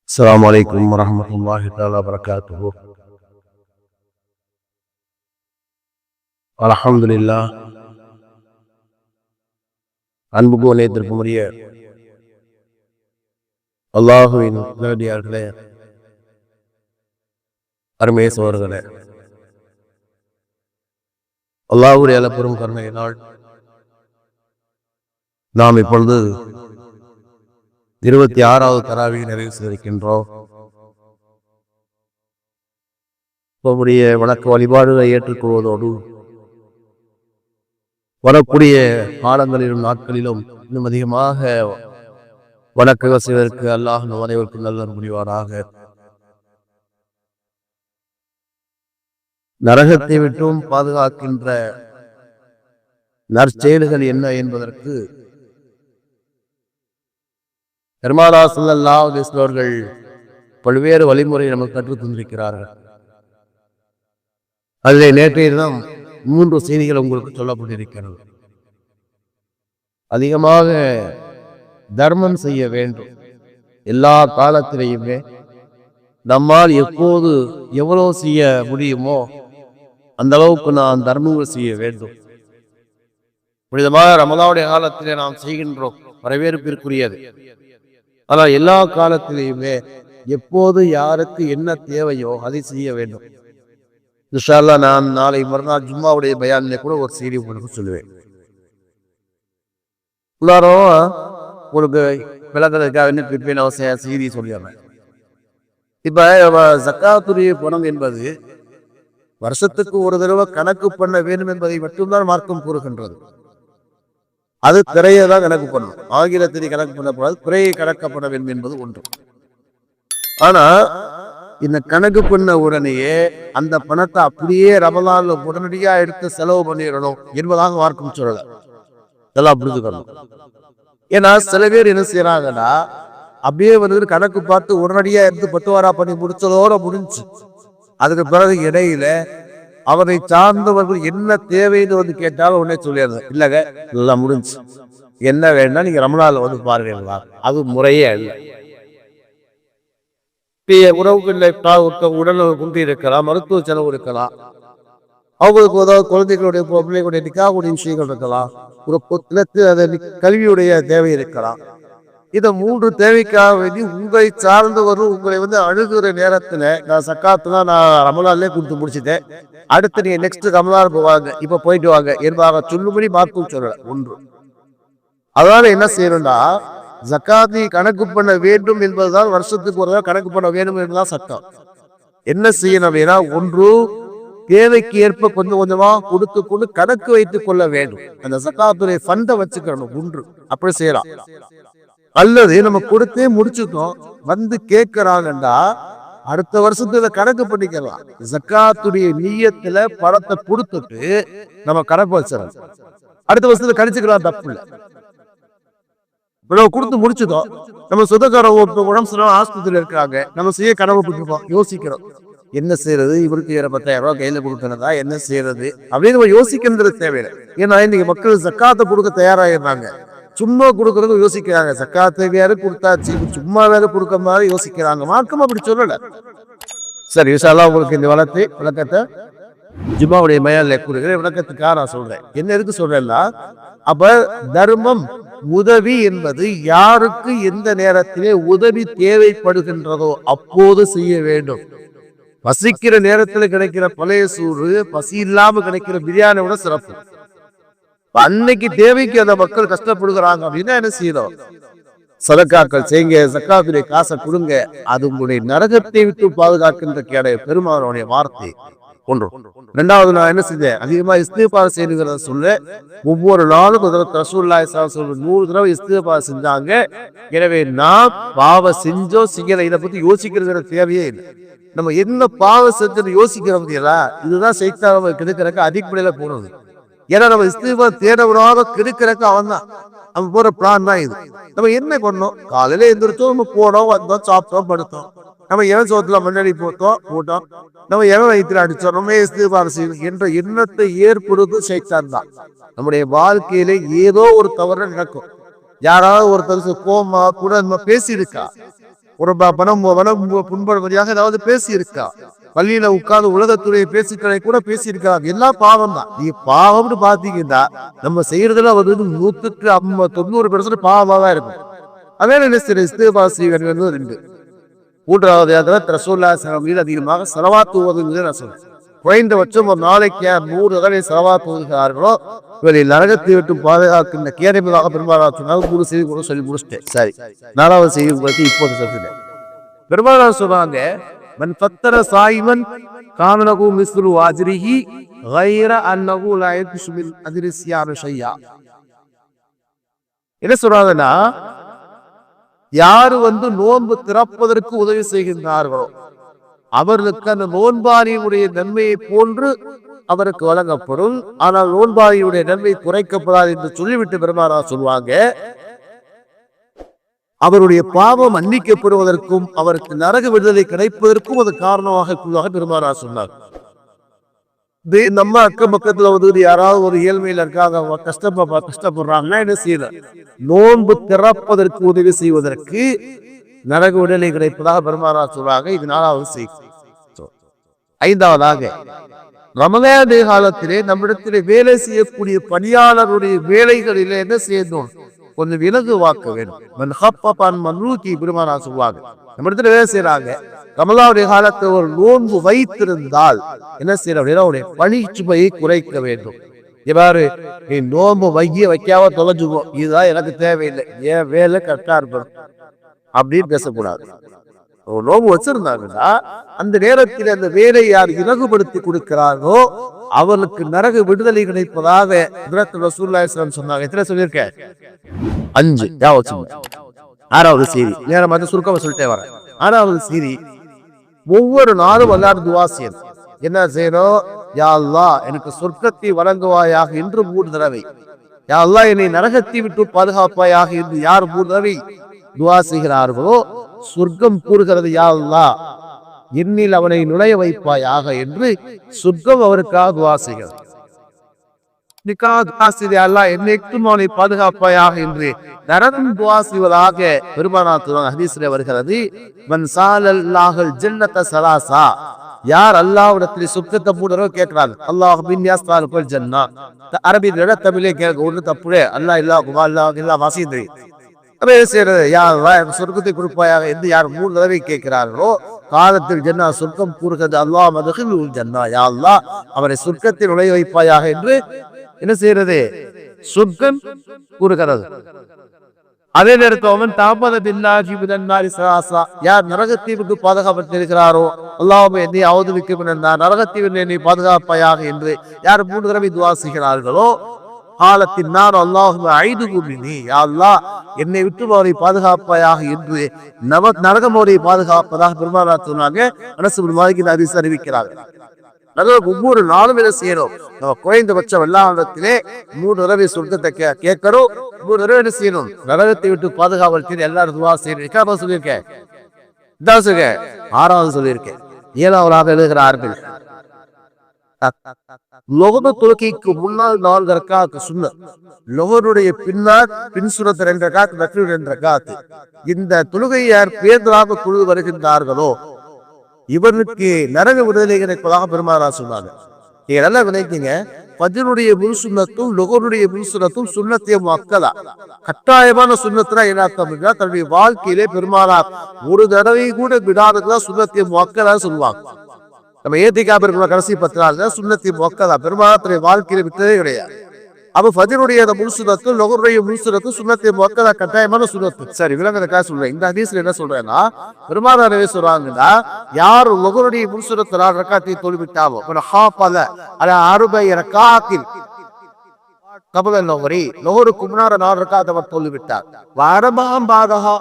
السلام عليكم ورحمة الله تعالى وبركاته. الحمد لله. அன்புக்கும் நேயத்திற்கும் உரிய அல்லாஹுவின் நல்லடியார்களே, அருமை சோர்களே, அல்லாஹ்வுடைய அளப்பெரும் கருணையினால் நாம் இப்பொழுது 26வது தராவியை நிறைவு செய்திருக்கின்றோம். நம்முடைய வணக்க வழிபாடுகளை ஏற்றுக்கொள்வதோடு வரக்கூடிய காலங்களிலும் நாட்களிலும் இன்னும் அதிகமாக வணக்கம் செய்வதற்கு அல்லாஹ் நம் அனைவருக்கும் நல்ல முடிவாராக. நரகத்தை விட்டும் பாதுகாக்கின்ற நற்செயல்கள் என்ன என்பதற்கு பெருமானா ஸல்லல்லாஹு அலைஹி வஸல்லம் அவர்கள் பல்வேறு வழிமுறை நமக்கு கற்றுத் தந்திருக்கிறார்கள். அதிலே நேற்றைய தினம் 3 செய்திகள் உங்களுக்கு சொல்லப்பட்டிருக்கிறது. அதிகமாக தர்மம் செய்ய வேண்டும். எல்லா காலத்திலேயுமே நம்மால் எப்போது எவ்வளவு செய்ய முடியுமோ அந்த அளவுக்கு நாம் தர்மங்கள் செய்ய வேண்டும். புனிதமாக ரமலானுடைய காலத்திலே நாம் செய்கின்றோம், வரவேற்பிற்குரியது. ஆனால் எல்லா காலத்திலேயுமே எப்போது யாருக்கு என்ன தேவையோ அதை செய்ய வேண்டும். இன்ஷா அல்லாஹ் நான் நாளை மறுநாள் ஜும்மாவுடைய பயானிலே கூட ஒரு செய்தி உங்களுக்கு சொல்லுவேன். எல்லாரும் உங்களுக்கு விளக்கத்துக்காக என்ன பிற்பேன் அவசியம் செய்தி சொல்லிடுறேன். இப்ப ஜக்காத்துடைய பணம் என்பது வருஷத்துக்கு ஒரு தடவை கணக்கு பண்ண வேண்டும் என்பதை மட்டும்தான் மார்க்கம் கூறுகின்றது. அது திரையை தான் கணக்கு பண்ணணும், ஆங்கிலத்திலே கணக்கு பண்ணக்கூடாது, திரையை கணக்கு பண்ண வேண்டும் என்பது ஒன்று. ஆனா இந்த கணக்கு பண்ண உடனேயே அந்த பணத்தை அப்படியே ரமலான்ல உடனடியா எடுத்து செலவு பண்ணிடணும் என்பதாக மார்க்கம் சொல்லல. இதெல்லாம் புரிஞ்சுக்கணும். ஏன்னா சில பேர் என்ன செய்யறாங்கன்னா அப்படியே வந்து கணக்கு பார்த்து உடனடியா எடுத்து பட்டுவாரா பண்ணி முடிச்சதோட முடிஞ்சு அதுக்கு பிறகு இடையில அவரை சார்ந்தவர்கள் என்ன தேவைன்னு வந்து கேட்டாலும் உடனே சொல்லிடுறது, இல்லைங்க எல்லாம் முடிஞ்சு, என்ன வேணா நீங்க ரமலான்ல வந்து பாருங்களா. அது முறையே இல்லை. உறவுகளில் உடல் குன்றி இருக்கலாம், மருத்துவ செலவு இருக்கலாம், அவங்களுக்கு ஏதாவது குழந்தைகளுடைய பிள்ளைகளுடைய நிக்காவுடைய விஷயங்கள் இருக்கலாம், ஒரு கல்வியுடைய தேவை இருக்கலாம். இதை 3 தேவைக்காக வேண்டி உங்களை சார்ந்தவரும் உங்களை வந்து அழுகுற நேரத்துல நான் சக்காத்துல நான் ரமலான்லே கொடுத்து முடிச்சுட்டேன், அடுத்து நீங்க நெக்ஸ்ட் ரமலான் போவாங்க, இப்ப போயிட்டு வாங்க என்பதாக சொல்லும்படி மார்க்கும் சொல்லல ஒன்று. அதனால என்ன செய்யணும்னா ஜக்காத்தை கணக்கு பண்ண வேண்டும் என்பதுதான், வருஷத்துக்கு ஒரு தடவை கணக்கு பண்ண வேண்டும் என்பதுதான் சட்டம். என்ன செய்யணும் அப்படின்னா, ஒன்று தேவைக்கு ஏற்ப கொஞ்சம் கொஞ்சமா கொடுத்து கொண்டு கணக்கு வைத்துக் கொள்ள வேண்டும். அந்த ஜக்காத்துடைய ஃபண்டை வச்சுக்கணும் ஒன்று, அப்படி செய்யலாம். அல்லது நம்ம கொடுத்தே முடிச்சுட்டோம் வந்து கேட்கிறாங்கன்னா அடுத்த வருஷத்துல கணக்கு பண்ணிக்கலாம். ஜக்காத்துடைய நியத்துல பணத்தை கொடுத்துட்டு நம்ம கணக்கு வச்சிடலாம், அடுத்த வருஷத்துல கணிச்சுக்கலாம், தப்பு இல்லை. கொடுத்து முடிச்சுட்டோம், நம்ம சொந்தக்கார உடம்பு ஆஸ்பத்திரியில இருக்காங்க, நம்ம செய்ய கனவு பண்ணிருக்கோம், யோசிக்கிறோம் என்ன செய்யறது, இவருக்கு 10,000 ரூபாய் கையில கொடுக்கறதா, என்ன செய்யறது அப்படின்னு நம்ம யோசிக்கிறது தேவையில்லை. ஏன்னா இன்னைக்கு மக்கள் ஜக்காத்தை கொடுக்க தயாராகிறாங்க, சும்மா கொடுக்கறது யோசிக்கிறாங்க. ஜக்காத்தை வேற கொடுத்தாச்சு, சும்மா வேற கொடுக்க மாதிரி யோசிக்கிறாங்க. மார்க்கம் அப்படி சொல்லல. சரி, இன்ஷா அல்லாஹ் உங்களுக்கு இந்த விளக்கத்தை ஜும்மாவுடைய பயான்ல கொடுக்கிற விளக்கத்துக்காக நான் சொல்றேன். என்ன எதுக்கு சொல்றேன்னா, அப்ப தர்மம் உதவி என்பது யாருக்கு எந்த நேரத்திலே உதவி தேவைப்படுகின்றதோ அப்போது செய்ய வேண்டும். பசிக்கிற நேரத்தில் கிடைக்கிற பழைய சூறு பசி இல்லாம கிடைக்கிற பிரியாணி விட சிறப்பு. அன்னைக்கு தேவைக்கு அந்த மக்கள் கஷ்டப்படுகிறாங்க அப்படின்னா என்ன செய்யணும், சதக்காக்கள் செய்யுங்க, சக்காத்துடைய காசை கொடுங்க. அது உங்களுடைய நரகத்தை விட்டு பாதுகாக்கின்ற கேடைய பெருமானுடைய வார்த்தை ஒன்று. 2வது நான் என்ன செஞ்சேன், அதிகமா இஸ்திக்பார் செய்யுங்கிறத சொல்ல. ஒவ்வொரு நாளும் ரசூலுல்லாஹி ஸல்லல்லாஹு அலைஹி வஸல்லம் 100 தடவை இஸ்திக்பார் செஞ்சாங்க. எனவே நான் பாவம் செஞ்சோ செய்யல இதை பத்தி யோசிக்கிறது தேவையே இல்லை. நம்ம என்ன பாவம் செஞ்சு யோசிக்கிறோம், இதுதான் சைத்தான கெடுக்கிறக்கு அடிப்படையில போனது. ஏன்னா நம்ம இஸ்திக்பார் தேடவராக கெடுக்கிறக்கு அவன் தான், நம்ம போற பிளான் தான் இது. நம்ம என்ன பண்ணோம், காலையில எந்திரிச்சோம், நம்ம போனோம், வந்தோம், சாப்பிட்டோம், படுத்தோம், நம்ம எவன் சோத்துல முன்னாடி போட்டோம், நம்ம எவன் வயிற்றுல அடிச்சோம், நம்ம இஸ்திக்பார் செய்யணும் என்ற எண்ணத்தை ஏற்படுவது சைத்தான் தான். நம்முடைய வாழ்க்கையில ஏதோ ஒரு தவறு நடக்கும். யாராவது ஒருத்தர் கோமா கூட நம்ம பேசியிருக்கா, ஒரு புண்படும்படியாக ஏதாவது பேசி இருக்கா, பள்ளியில உட்கார்ந்து உலகத்துடைய பேச்சுக்களை கூட பேசி இருக்காங்க. எல்லாம் பாவம் தான். நீ பாவம்னு பாத்தீங்கன்னா நம்ம செய்யறதுல வந்து 190% பாவமா தான் இருக்கும். அதே ரெண்டு மூன்றாவது ரசூலுல்லாஹி அதிகமாக ஸலவாத் ஓதுவது நான் சொல்றேன். குறைந்தபட்சம் ஒரு நாளைக்கு 100 தடவை ஸலவாத் ஓதுகிறார்களோ இவரை நரகத்தை விட்டு பாதுகாக்கின்ற கேரளாக பெரும்பாலும் சொன்னாங்க. 3 செய்தி கூட சொல்லி முடிச்சிட்டேன். சரி, 4வது செய்தி உங்களுக்கு இப்போது சொல்றேன். பெரும்பாலும் சொல்றாங்க, மன் ஃபத்தர சாயிமன் கானலகு மிஸ்லு அஜ்ரிஹி கைர அன்னஹு லா யன்குசு மின் அஜ்ரி ஸியாமி ஷையா. என்ன சொல்றாங்கன்னா, யாரு வந்து நோன்பு திறப்பதற்கு உதவி செய்கின்றார்களோ அவர்களுக்கு அந்த நோன்பாரியுடைய நன்மையை போன்று அவருக்கு வழங்கப்படும். ஆனால் நோன்பாரியுடைய நன்மை குறைக்கப்படாது என்று சொல்லிவிட்டு பெருமானார் சொல்லுவாங்க, அவருடைய பாவம் மன்னிக்கப்படுவதற்கும் அவருக்கு நரக விடுதலை கிடைப்பதற்கும் அது காரணமாக பெருமானார் சொன்னார். நம்ம அக்கம் பக்கத்துல வந்து யாராவது ஒரு ஏழ்மையில இருக்காங்க, கஷ்டப்படுறாங்கன்னா என்ன செய்யணும்? நோன்பு திறப்பதற்கு உதவி செய்வதற்கு நரக விடுதலை கிடைப்பதாக பெருமானார் சொல்றாங்க. இது 4வது செய்தி. 5வதாக, ரமலான் காலத்திலே நம்மிடத்திலே வேலை செய்யக்கூடிய பணியாளருடைய வேலைகளிலே என்ன செய்யணும்? கொஞ்சம் விலகு வாக்க வேண்டும். பெருமானார் சொல்லுவாங்க, நம்ம இடத்துல வேலை செய்யறாங்க, ரமலானுடைய காலத்தை ஒரு நோன்பு வைத்திருந்தால் என்ன செய்யணும் அப்படின்னா அவருடைய பணிச்சுமையை குறைக்க வேண்டும். இவ்வாறு நீ நோன்பு வைக்காம தொலைஞ்சுவோம், இதுதான் எனக்கு தேவையில்லை, ஏன் வேலை கரெக்டா இருக்கணும் அப்படின்னு பேசக்கூடாது. நோன்பு வச்சிருந்தாங்கன்னா அந்த நேரத்தில் அந்த வேலையை யார் இலகுபடுத்தி கொடுக்கிறாரோ அவர்களுக்கு நரக விடுதலை கிடைப்பதாக ரசூலுல்லாஹி சொன்னாங்க. எத்தனை சொல்லியிருக்க? 5. 6வது செய்தி, நேரம் சுருக்கமா சொல்லிட்டே வரேன். 6வது செய்தி, ஒவ்வொரு நாளும் அல்லாஹ் துஆ செய்யணும். என்ன செய்யணும்? யா அல்லாஹ் எனக்கு சொர்க்கத்தை வழங்குவாயாக என்று 3 தடவை, யா அல்லாஹ் என்னை நரகத்தை விட்டு பாதுகாப்பாயாக என்று யார் 3 தடவை துஆ செய்கிறார்களோ சொர்க்கம் கூறுகிறது, யா அல்லாஹ் என்னில் அவனை நுழைய வைப்பாயாக என்று சொர்க்கம் அவருக்காக துஆ செய்கிறது. என்னைக்கும் அவனை பாதுகாப்பாயாக என்று நரகம் துஆ செய்வதாக பெருமானார் ஹதீஸ்ல வருகிறது. மன் ஸாலல்லாஹல் ஜன்னத ஸலாஸா, யார் அல்லாஹ்விடத்தில் சொர்க்கத்தை 3 தடவை கேட்கிறாங்க, அல்லாஹ் பின் யாஸ்தாலுல் ஜன்னா, அரபியில தமிழே கேட்க ஒண்ணு தப்புடே, அல்லாஹ் இல்லா வாசிந்து சொர்க்கத்தை கொடுப்பாயாக என்று யார் 3 தடவை கேட்கிறார்களோ காலத்தில் ஜன்னா சொர்க்கம் கூறுகிறது, அல்லாஹ் மதுகில் ஜன்னா, யா அல்லாஹ் அவரை சொர்க்கத்தில் நுழைய வைப்பாயாக என்று என்ன செய்யறது? சொர்க்கம் கூறுகிறது. அதே நேரத்தில் அவன் யார் நரகத்தை விட்டு பாதுகாப்பட்டிருக்கிறாரோ அல்லாஹ் என்னை அவதரிக்கும் நரகத்தை என்னை பாதுகாப்பாயாக என்று யார் 3 தடவை துஆ செய்கிறார்களோ காலத்தின் நான் அல்லாஹும் 5 கூறினி, யா அல்லாஹ் என்னை விட்டு அவரை பாதுகாப்பாயாக என்று நரகம் அவரை பாதுகாப்பதாக பெருமானார் சொன்னாங்க. அனஸ் இப்னு மாலிக் ஹதீஸ் அறிவிக்கிறார்கள். ஒவ்வொரு நாளும் இதை செய்யணும். நம்ம குறைந்தபட்சம் எல்லாத்திலே 3 தடவை சொர்க்கத்தை கேட்கணும். 3 தடவை என்ன செய்யணும்? நரகத்தை விட்டு பாதுகாவல் எல்லாரும் துஆ செய்யணும். சொல்லியிருக்கேன். 6வது சொல்லியிருக்கேன். 7வது எழுதுகிறார்கள், லொஹர் தொழுகைக்கு முன்னால் 4 ரக்காத் சுன்னத், லொஹருடைய பின்னால் பின் சுன்னத் 2 ரக்காத், மக்ரிப் 2 ரக்காத். இந்த தொழுகையை யார் பேருந்தராக தொழுது வருகின்றார்களோ இவருக்கு நரக விடுதலை கிடைப்பதாக பெருமானார் சொன்னாங்க. நீங்க நல்லா விளைவிங்க, ஃபஜ்ருடைய முழு சுன்னத்தும் லொஹருடைய முழு சுன்னத்தும் சுன்னத்தே முஅக்கதா, கட்டாயமான சுன்னத்னா என்ன அர்த்தம்? தன்னுடைய வாழ்க்கையிலே பெருமானார் 1 தடவை கூட விடாததுதான் சுன்னத்தே முஅக்கதா சொல்லுவாங்க. நம்ம ஏத்திகாப் இருக்கிற கடைசி 10 நாள் சுன்னத்தி முஅக்கதா பெருமானார் வாழ்க்கையில விட்டதே கிடையாது. அப்ப ஃபஜ்ருடைய முழு சுன்னத்தும் லொஹருடைய முழு சுன்னத்தும் சுன்னத்தி முஅக்கதா கட்டாயமான சுன்னத்து. சரி, விளங்கறதுக்காக சொல்றேன். இந்த ஹதீஸ்ல என்ன சொல்றேன்னா, பெருமானார் சொல்றாங்கன்னா யார் லொஹருடைய முழு சுன்னத் 4 ரக்காத்தை தொழுவிட்டாலோ ஹாஃபல அலா 40 ரக்காத்தில் கபல லொஹருக்கு முன்னார 4 ரக்காத்தை அவர் தொழுவிட்டார், வரபாம் பாதஹா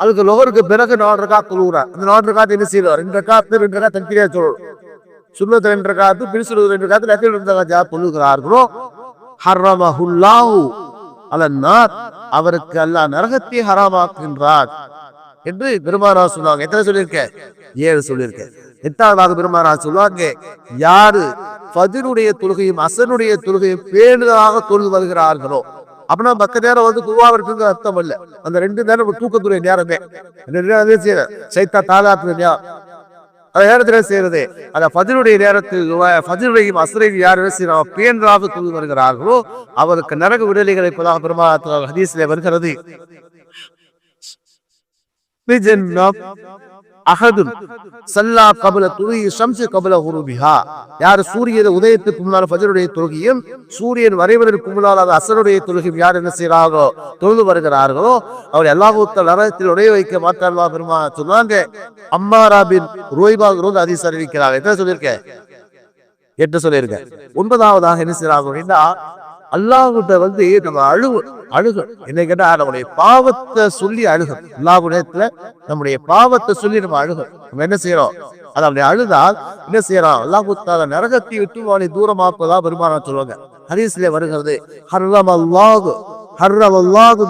அதுக்கு லொஹருக்கு பிறகு 4 ரக்காத் தொழுகிறார். அந்த 4 ரக்காத் என்ன செய்யறார்? 2 ரக்காத் தனித்தனியா தொழும். சுன்னத் 2 ரக்காத், பின் சுன்னத் 2 ரக்காத், நஃபில் 2 ரக்காத் தொழுகிறார்களோ ஹர்ரமஹுல்லாஹு அலன்னார், அவருக்கு அல்லாஹ் நரகத்தை ஹராமாக்குகின்றார் என்று பெருமானார் சொல்லுவாங்க. எத்தனை சொல்லியிருக்க? 7 சொல்லியிருக்க. 8வது பெருமானார் சொல்லுவாங்க, யாரு ஃபஜ்ருடைய தொழுகையும் அஸருடைய தொழுகையும் பேணுதலாக தொழுது வருகிறார்களோ அப்படின்னா மத்த நேரம் வந்து துவாவிற்கு அர்த்தம் இல்ல. அந்த 2 நேரம் தூக்கத்துடைய நேரமே சைத்தா தாலாத்துடைய நேரம். அந்த நேரத்துல செய்யறது அந்த ஃபஜ்ருடைய நேரத்தில் ஃபஜ்ரையும் அஸ்ரையும் யார் பேன்றாக தூங்கி வருகிறார்களோ அவருக்கு நரக விடுதலைகளை இப்பதாக பெருமாள் ஹதீஸ்ல வருகிறது. அஹதுன் ஸல்லா கப்ல துலூஇ ஷம்ஸி கப்ல குரூபிஹா, யார் சூரியன் உதயத்துக்கு முன்னால் ஃபஜ்ருடைய தொழுகையும் சூரியன் மறைவதற்கு முன்னால் அஸ்ருடைய தொழுகையும் யார் என்ன செய்யறாங்களோ தொழுது வருகிறார்களோ அவர் அல்லாஹ் நரகத்தில் உடைய வைக்க மாட்டார்களா பெருமாள் சொன்னாங்க. அம்மாரா பின் ருவைபா ஹதீஸ் அறிவிக்கிறாங்க. என்ன சொல்லியிருக்கேன்? 8 சொல்லியிருக்கேன். 9வதாக என்ன செய்யறாங்க அப்படின்னா அல்லாஹ்கிட்ட வந்து நம்ம அழுக என்ன கேட்டா நம்முடைய பாவத்தை சொல்லி அழுகும். அல்லாஹ்விடத்துல நம்முடைய பாவத்தை சொல்லி நம்ம அழுகும். நம்ம என்ன செய்யறோம்? அதை அப்படி அழுதால் என்ன செய்யறோம்? அல்லாஹ் தஆலா நரகத்தை விட்டு அவனை தூரமாக்குவதா பெருமானார் சொல்லுவாங்க. ஹதீஸ்ல வருகிறது ஹர்ரமல்லாஹு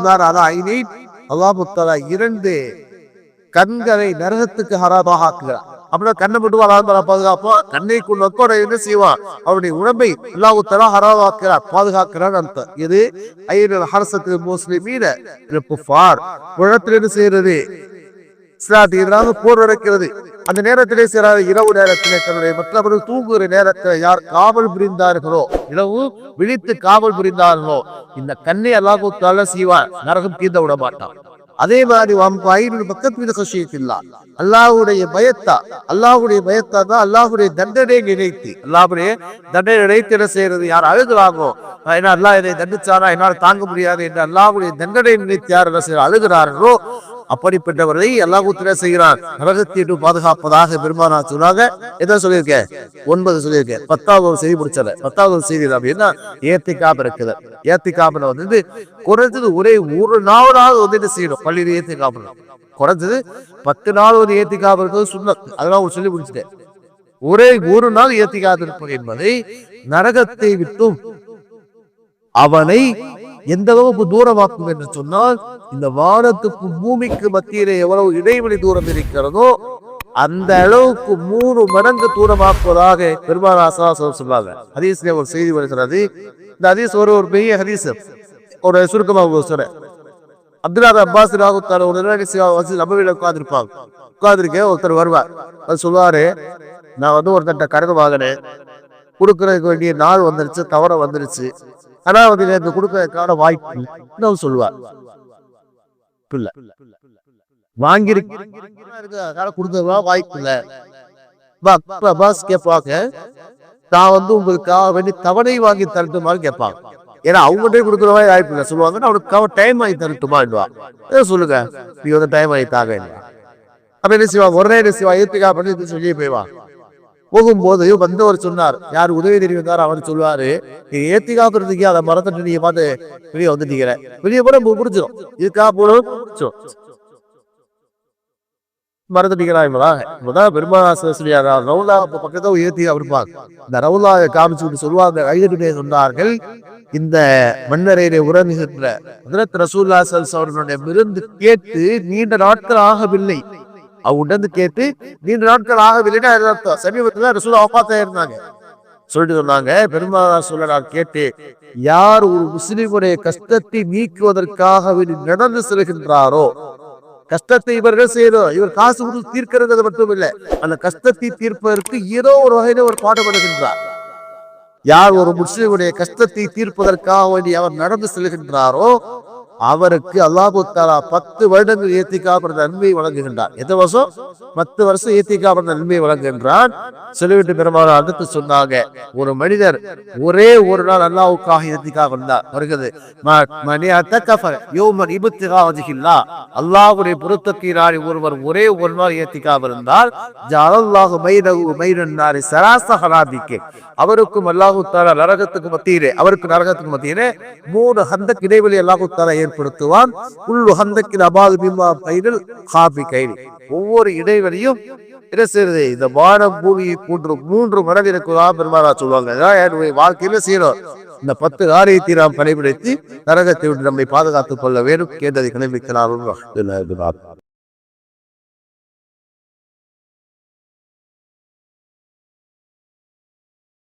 நார் அலா ஐனைன், அல்லாஹ் தஆலா 2 கண்களை நரகத்துக்கு ஹராமாக ஆக்குகிறார். அப்படின்னா கண்ணை மட்டும் பாதுகாப்பா கண்ணை கொண்டு என்ன செய்வான்? அவருடைய உடம்பை அல்லாஹ் தஆலா ஹராமாக்கிறார், பாதுகாக்கிறார் அர்த்தம். இது ஐனுல் ஹர்ஸத்து முஸ்லிமீன குஃபார் உலகத்தில் என்ன செய்யறது? இஸ்லாத்துக்கு எதிராக போர் நடக்கிறது. அந்த நேரத்திலே சிறார் இரவு நேரத்திலே தன்னுடைய மற்றவர்கள் தூங்குகிற நேரத்தில் யார் காவல் புரிந்தார்களோ, இரவு விழித்து காவல் புரிந்தார்களோ இந்த கண்ணை அல்லாஹ் தஆலா செய்வான், நரகம் தீர்ந்த விட மாட்டான். அதே மாதிரி அல்லாஹ்வுடைய பயத்தா தான் அல்லாஹ்வுடைய தண்டனை நினைத்து என்ன செய்யறது? யார் அழுகிறாங்களோ, ஏன்னா அல்லாஹ் இதை தண்டிச்சாரா என்னால் தாங்க முடியாது என்று அல்லாஹ்வுடைய தண்டனை நினைத்து யார் என்ன செய்ய அழுகிறார்களோ அப்படிப்பட்டவரை அல்லாஹ் தஆலா செய்கிறான் நரகத்தை பாதுகாப்பதாக பெருமானார் சொன்னாங்க. என்ன சொல்லியிருக்கேன்? 9 சொல்லியிருக்கேன். 10வது செய்தி முடிச்சல. 10வது செய்தி அப்படின்னா ஏத்திகாப் இருக்குது. ஏத்திகாப்ல வந்து குறைஞ்சது ஒரே ஒரு நாளாவது வந்து என்ன செய்யணும்? பள்ளியில் ஏத்திகாப் குறைஞ்சது 10 நாள் ஒரு ஏத்திகாப் இருக்கிறது சுன்னத். அதெல்லாம் சொல்லி முடிச்சுட்டேன். ஒரே ஒரு நாள் ஏத்திகாப் இருப்பது என்பதை நரகத்தை விட்டும் அவனை எந்த அளவுக்கு தூரமாக்கும் என்று சொன்னால், இந்த வானத்துக்கு பூமிக்கு மத்தியிலே எவ்வளவு இடைவெளி தூரம் இருக்கிறதோ அந்த அளவுக்கு 3 மடங்கு தூரமாக்குவதாக பெருமானார் சொன்னாங்க. ஹதீஸ்ல ஒரு செய்தி வருகிறது. இந்த ஹதீஸ் ஒரு பெரிய ஹதீஸ். ஒரு சுருக்கமாக சொல்றேன். அப்துல்லாஹ் அப்பாஸ் நபவியில உட்கார்ந்துருப்பாங்க. உட்கார்ந்துருக்கேன், ஒருத்தர் வருவார். அது சொல்லுவாரு, நான் வந்து ஒருத்தட்ட கடன் வாங்கினேன், கொடுக்கறதுக்கு வேண்டிய நாள் வந்துருச்சு, தவற வந்துருச்சு, ஆனா வந்து எனக்கு கொடுக்கறதுக்கான வாய்ப்பு சொல்லுவார். வாங்கிருக்க வாய்ப்பு இல்ல. கேட்பாங்க, நான் வந்து உங்களுக்காக வேண்டி தவணை வாங்கி தரட்டுமான்னு கேட்பாங்க. ஏன்னா அவங்ககிட்ட கொடுக்குற மாதிரி வாய்ப்பு இல்லை. சொல்லுவாங்க, அவனுக்கு டைம் வாங்கி தரட்டுமா சொல்லுங்க, நீ வந்து டைம் வாங்கி தாங்க. அப்ப என்ன செய்வாங்க? உடனே என்ன செய்வா? ஏத்துக்கா பண்ணி சொல்லி போய்வான். போகும்போது வந்தவர் சொன்னார், யார் உதவி தெரிவித்தார், அவர் சொல்லுவாரு, நீ ஏத்திக்காப்புறதுக்கு அதை மறந்துட்டு நீங்க பார்த்து வெளியே வந்துட்டீங்க, வெளியே போட முடிச்சிடும், இதுக்காக போட முடிச்சிடும், மறந்துட்டீங்களா? இப்பதான் பெருமாள் ரவுலா பக்கத்துல ஏத்தி இருப்பாங்க. இந்த ரவுலாவை காமிச்சு சொல்லுவாங்க, கைதுட்டே சொன்னார்கள், இந்த மன்னரையிலே உறங்குகின்ற ஹஜ்ரத் ரசூலுல்லாஹி ஸல்லல்லாஹு அலைஹி வஸல்லம் விருந்து கேட்டு நீண்ட நாட்கள் ஆகவில்லை. அவங்க கேட்டு நீண்ட நாட்கள் ஆகவில்லைன்னா சமீபத்துல ரசூல் வஃபாத்தா இருந்தாங்க. சொல்லிட்டு சொன்னாங்க, பெருமானார் சொல்ல நான் கேட்டு, யார் ஒரு முஸ்லிமுடைய கஷ்டத்தை நீக்குவதற்காக நடந்து செல்கின்றாரோ, கஷ்டத்தை இவர்கள் செய்யறோம், இவர் காசு கொடுத்து தீர்க்கிறது மட்டும் இல்லை, அந்த கஷ்டத்தை தீர்ப்பதற்கு ஏதோ ஒரு வகையில ஒரு பாடுபடுகின்றார். யார் ஒரு முஸ்லிமுடைய கஷ்டத்தை தீர்ப்பதற்காக வேண்டி அவர் நடந்து செல்கின்றாரோ அவருக்கு அல்லாஹ் தஆலா 10 வருடங்கள் ஏத்திகாப் நன்மை வழங்குகின்றார். எத்தனை வருஷம்? 10 வருஷம் ஏத்திகாப் நன்மை வழங்குகின்றான். சொல்லிவிட்டு பெருமானார் அடுத்து சொன்னாங்க, ஒரு மனிதர் ஒரே ஒரு நாள் அல்லாஹ்வுக்காக ஏத்திகாப் இருந்தார் வருகிறது, அல்லாஹ்வுடைய பொருத்தத்தினாலே ஒருவர் ஒரே ஒரு நாள் ஏத்திகாப் இருந்தால் ஜஅலல்லாஹு பைனஹு பைனன் நாரி ஸலாஸ ஹராபிக், அவருக்கும் அல்லாஹ் தஆலா நரகத்துக்கு மத்தியிலே 3 ஹந்தக் இடைவெளி அல்லாஹ் தஆலா ஏற்படுத்துவான். ஒவ்வொரு இடைவெளியும் இந்த வானம் பூமியை போன்று 3 மடங்கு இருக்குதான் பெருமானார் சொல்லுவாங்க. வாழ்க்கையில செய்யணும். இந்த 10 காரியத்தை நாம் கடைபிடித்து நரகத்தை விட்டு நம்மை பாதுகாத்துக் கொள்ள வேண்டும். கேட்டதை கடைபிடிக்கலாம்.